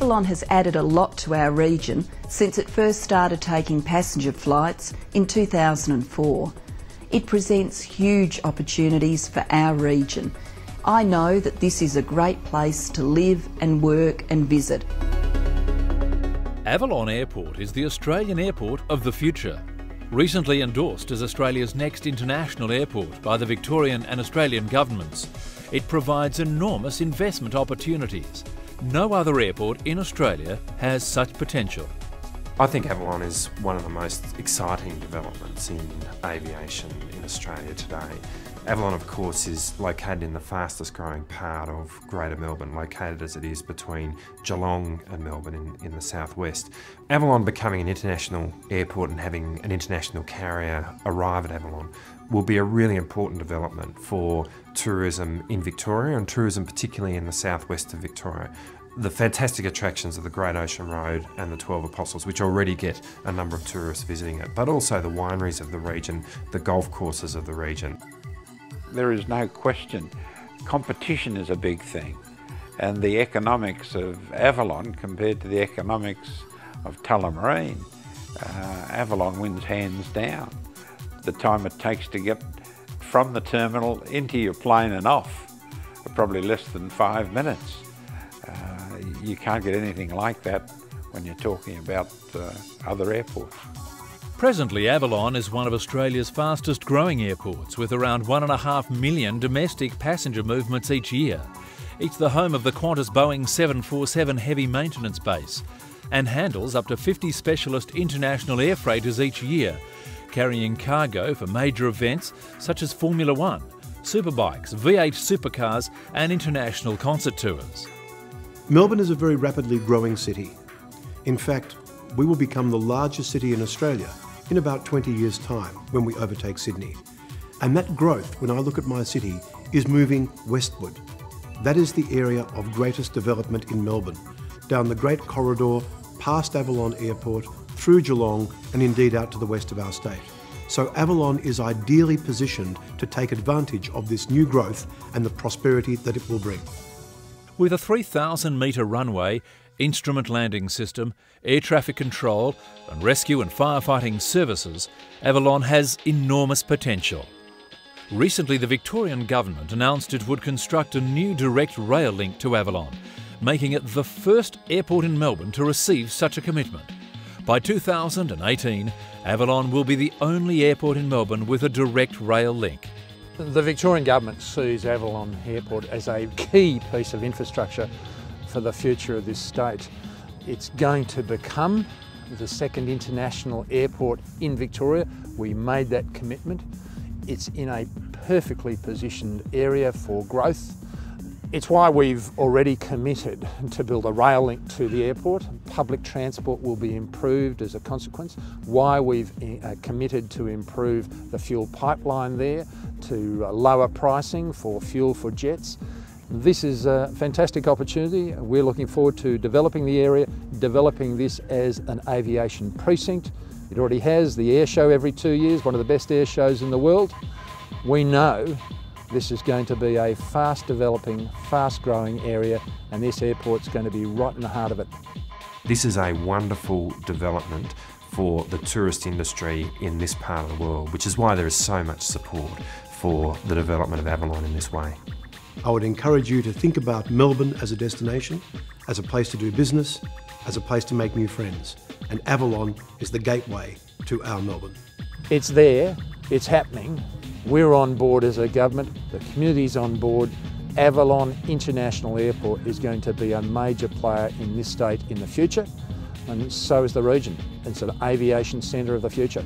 Avalon has added a lot to our region since it first started taking passenger flights in 2004. It presents huge opportunities for our region. I know that this is a great place to live and work and visit. Avalon Airport is the Australian airport of the future. Recently endorsed as Australia's next international airport by the Victorian and Australian governments, it provides enormous investment opportunities. No other airport in Australia has such potential. I think Avalon is one of the most exciting developments in aviation in Australia today. Avalon, of course, is located in the fastest growing part of Greater Melbourne, located as it is between Geelong and Melbourne in the southwest. Avalon becoming an international airport and having an international carrier arrive at Avalon will be a really important development for tourism in Victoria, and tourism particularly in the southwest of Victoria. The fantastic attractions of the Great Ocean Road and the 12 Apostles, which already get a number of tourists visiting it, but also the wineries of the region, the golf courses of the region. There is no question, competition is a big thing, and the economics of Avalon compared to the economics of Tullamarine, Avalon wins hands down. The time it takes to get from the terminal into your plane and off, probably less than 5 minutes. You can't get anything like that when you're talking about other airports. Presently, Avalon is one of Australia's fastest growing airports, with around 1.5 million domestic passenger movements each year. It's the home of the Qantas Boeing 747 heavy maintenance base and handles up to 50 specialist international air freighters each year, carrying cargo for major events such as Formula One, superbikes, V8 supercars and international concert tours. Melbourne is a very rapidly growing city. In fact, we will become the largest city in Australia in about 20 years' time when we overtake Sydney. And that growth, when I look at my city, is moving westward. That is the area of greatest development in Melbourne, down the Great Corridor, past Avalon Airport, through Geelong, and indeed out to the west of our state. So Avalon is ideally positioned to take advantage of this new growth and the prosperity that it will bring. With a 3,000-metre runway, instrument landing system, air traffic control and rescue and firefighting services, Avalon has enormous potential. Recently, the Victorian government announced it would construct a new direct rail link to Avalon, making it the first airport in Melbourne to receive such a commitment. By 2018, Avalon will be the only airport in Melbourne with a direct rail link. The Victorian government sees Avalon Airport as a key piece of infrastructure for the future of this state. It's going to become the second international airport in Victoria. We made that commitment. It's in a perfectly positioned area for growth. It's why we've already committed to build a rail link to the airport. Public transport will be improved as a consequence. Why we've committed to improve the fuel pipeline there, to lower pricing for fuel for jets. This is a fantastic opportunity. We're looking forward to developing the area, developing this as an aviation precinct. It already has the air show every 2 years, one of the best air shows in the world. We know this is going to be a fast developing, fast growing area, and this airport's going to be right in the heart of it. This is a wonderful development for the tourist industry in this part of the world, which is why there is so much support for the development of Avalon in this way. I would encourage you to think about Melbourne as a destination, as a place to do business, as a place to make new friends. And Avalon is the gateway to our Melbourne. It's there, it's happening. We're on board as a government, the community's on board. Avalon International Airport is going to be a major player in this state in the future, and so is the region. It's an aviation centre of the future.